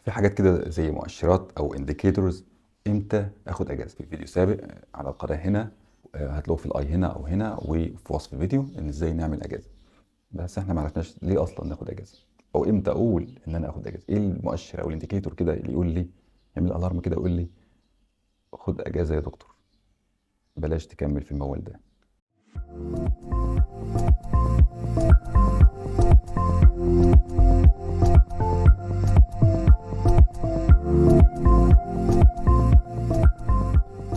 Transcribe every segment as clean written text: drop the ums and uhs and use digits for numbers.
في حاجات كده زي مؤشرات او انديكيتورز امتى اخد اجازه. في فيديو سابق على القناه هنا هتلاقوا في الاي هنا او هنا، وفي وصف الفيديو ان ازاي نعمل اجازه. بس احنا ما عرفناش ليه اصلا ناخد اجازه، او امتى اقول ان انا اخد اجازه. ايه المؤشر او الانديكيتور كده اللي يقول لي، يعمل الارم كده يقول لي خد اجازه يا دكتور، بلاش تكمل في الموال ده.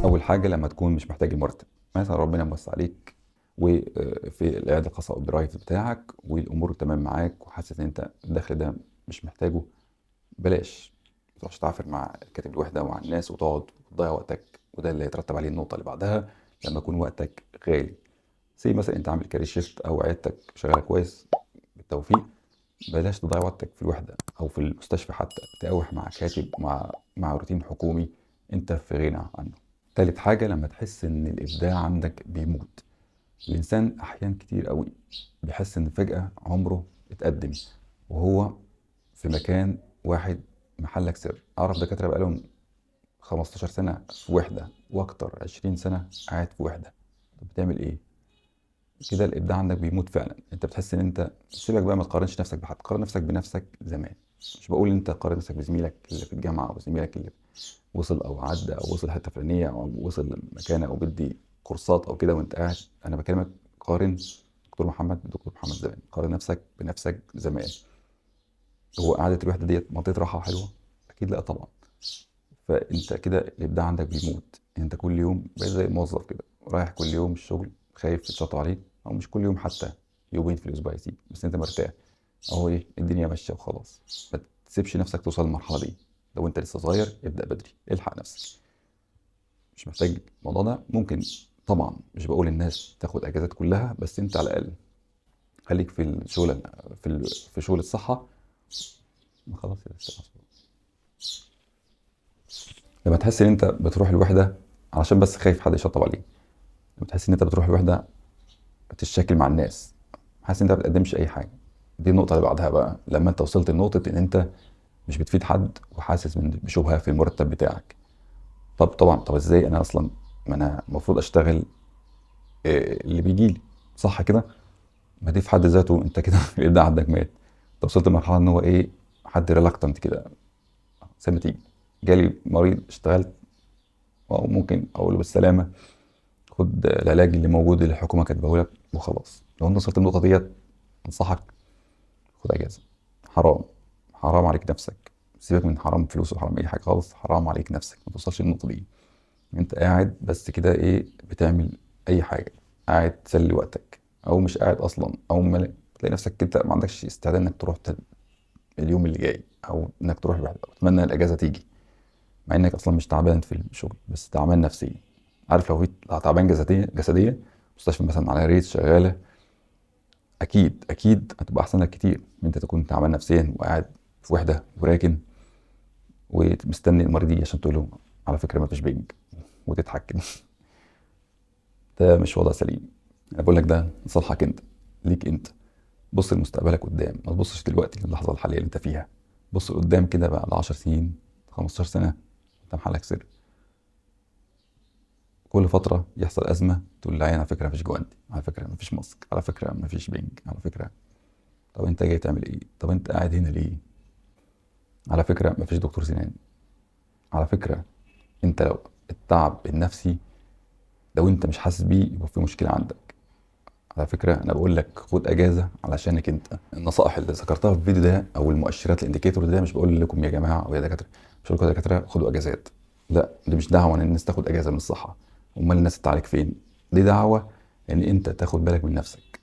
اول حاجه لما تكون مش محتاج المرتب، مثلا ربنا موسع عليك وفي العياده الخاصه او البرايفت بتاعك والامور تمام معاك وحاسس ان انت الدخل ده مش محتاجه، بلاش. ما تروحش تعافر مع كاتب الوحده ومع الناس وتقعد وتضيع وقتك، وده اللي هيترتب عليه النقطه اللي بعدها لما يكون وقتك غالي. زي مثلا انت عامل كارير شيفت او عيادتك شغاله كويس بالتوفيق، بلاش تضيع وقتك في الوحده او في المستشفى حتى تقاوح مع كاتب مع روتين حكومي انت في غنى عنه. تالت حاجة لما تحس إن الإبداع عندك بيموت. الإنسان أحيان كتير قوي بيحس إن فجأة عمره اتقدم وهو في مكان واحد. محلك سر. أعرف دكاترة بقالهم 15 سنة في وحدة وأكتر 20 سنة قاعد في وحدة. طب بتعمل إيه؟ كده الإبداع عندك بيموت فعلا. أنت بتحس إن أنت سيبك بقى، ما تقارنش نفسك بحد، قارن نفسك بنفسك زمان. مش بقول أنت قارن نفسك بزميلك اللي في الجامعة أو زميلك اللي وصل او عدى او وصل حته فلانيه او وصل مكانه او بدي كورسات او كده وانت قاعد. انا بكلمك قارن دكتور محمد بدكتور محمد زمان، قارن نفسك بنفسك زمان. هو قعده الوحده ديت منطقه راحه حلوه؟ اكيد لا طبعا. فانت كده الابداع عندك بيموت. انت كل يوم بقيت زي الموظف كده، رايح كل يوم الشغل خايف يتشطوا عليك، او مش كل يوم حتى، يومين في الاسبوع يسيب، بس انت مرتاح اهو، ايه الدنيا ماشيه وخلاص. ما تسيبش نفسك توصل للمرحله دي. لو انت لسه صغير ابدا بدري، الحق نفسك. مش محتاج الموضوع ده. ممكن طبعا، مش بقول الناس تاخد اجازات كلها، بس انت على الاقل خليك في الشغل، في شغل الصحه. خلاص يا أستاذ. لما تحس ان انت بتروح الوحده علشان بس خايف حد يشطب عليك، لما تحس ان انت بتروح الوحده بتشاكل مع الناس، حاسس ان انت ما بتقدمش اي حاجه، دي النقطه اللي بعدها بقى. لما انت وصلت لنقطه ان انت مش بتفيد حد وحاسس بشبهه في المرتب بتاعك. طب ازاي انا اصلا، ما انا المفروض اشتغل اللي بيجي لي، صح كده؟ ما دي في حد ذاته انت كده الابداع عندك مات. انت وصلت لمرحله ان هو ايه، حد ريلاكتنت كده، زي ما تيجي. جالي مريض اشتغلت، او ممكن اقول له بالسلامه، خد العلاج اللي موجود اللي الحكومه كاتبه لك وخلاص. لو انت وصلت للنقطه ديت انصحك خد اجازه. حرام، حرام عليك نفسك. سيبك من حرام فلوس وحرام اي حاجه خالص، حرام عليك نفسك ما توصلش للنقطه دي. انت قاعد بس كده ايه، بتعمل اي حاجه، قاعد تسلي وقتك، او مش قاعد اصلا، او تلاقي نفسك انت ما عندكش استعداد انك تروح اليوم اللي جاي، او انك تروح لوحدك، او تتمنى الاجازه تيجي، مع انك اصلا مش تعبان في الشغل بس تعبان نفسيا. عارف لو تعبان جسديا مستشفى مثلا على ريت شغاله، اكيد هتبقى احسن لك كتير من انت تكون تعبان نفسيا وقاعد في وحده وراكن ومستني المريض يجي عشان تقول له على فكره ما فيش بنج وتضحك كده. ده مش وضع سليم. انا بقول لك ده لصالحك انت، ليك انت. بص لمستقبلك قدام، ما تبصش دلوقتي للحظه الحاليه اللي انت فيها. بص قدام كده بقى ل 10 سنين، 15 سنه، انت محلك سر. كل فتره يحصل ازمه تقول للعيان على فكره مفيش جواندي، على فكره مفيش ماسك، على فكره مفيش بنج، على فكره. طب انت جاي تعمل ايه؟ طب انت قاعد هنا ليه؟ على فكره مفيش دكتور سنان. على فكره انت لو التعب النفسي لو انت مش حاسس بيه يبقى في مشكله عندك. على فكرة أنا بقول لك خد أجازة علشانك أنت. النصائح اللي ذكرتها في الفيديو ده أو المؤشرات الإنديكيتور ده، مش بقول لكم يا جماعة أو يا دكاترة، مش بقول لكم يا دكاترة خدوا أجازات. لا، دي مش دعوة إن الناس تاخد أجازة من الصحة. أمال الناس تتعالج فين؟ دي دعوة إن أنت تاخد بالك من نفسك.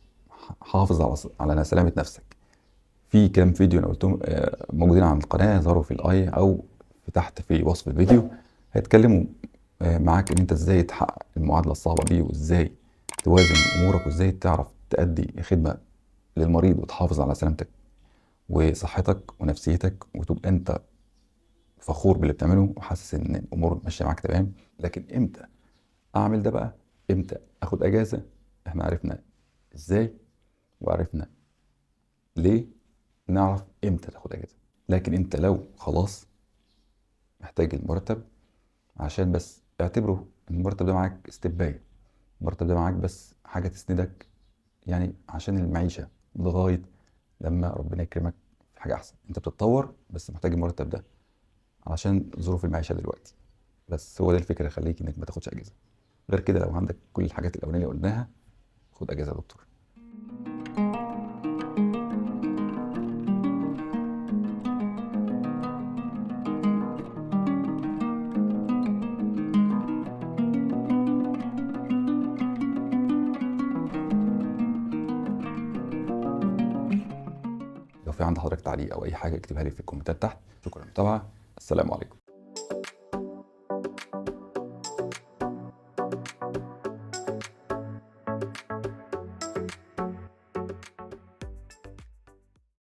حافظ على سلامة نفسك. في كام فيديو أنا قلتهم موجودين على القناة، ظهروا في الأي أو في تحت في وصف الفيديو، هيتكلموا معاك ان انت ازاي تحقق المعادله الصعبه دي، وازاي توازن امورك، وازاي تعرف تأدي خدمه للمريض وتحافظ على سلامتك وصحتك ونفسيتك، وتبقى انت فخور باللي بتعمله وحاسس ان الامور ماشيه معاك تمام. لكن امتى اعمل ده بقى؟ امتى اخد اجازه؟ احنا عرفنا ازاي وعرفنا ليه، نعرف امتى تاخد اجازه. لكن انت لو خلاص محتاج المرتب عشان بس اعتبره إن المرتب ده معاك استباية، المرتب ده معاك بس حاجة تسندك يعني عشان المعيشة لغاية لما ربنا يكرمك في حاجة أحسن. أنت بتتطور بس محتاج المرتب ده علشان ظروف المعيشة دلوقتي. بس هو ده الفكرة، يخليك إنك ما تاخدش أجازة. غير كده لو عندك كل الحاجات الأولانية اللي قلناها، خد أجازة يا دكتور. لو في عند حضرتك تعليق أو أي حاجة اكتبها لي في الكومنتات تحت. شكرا للمتابعة، السلام عليكم.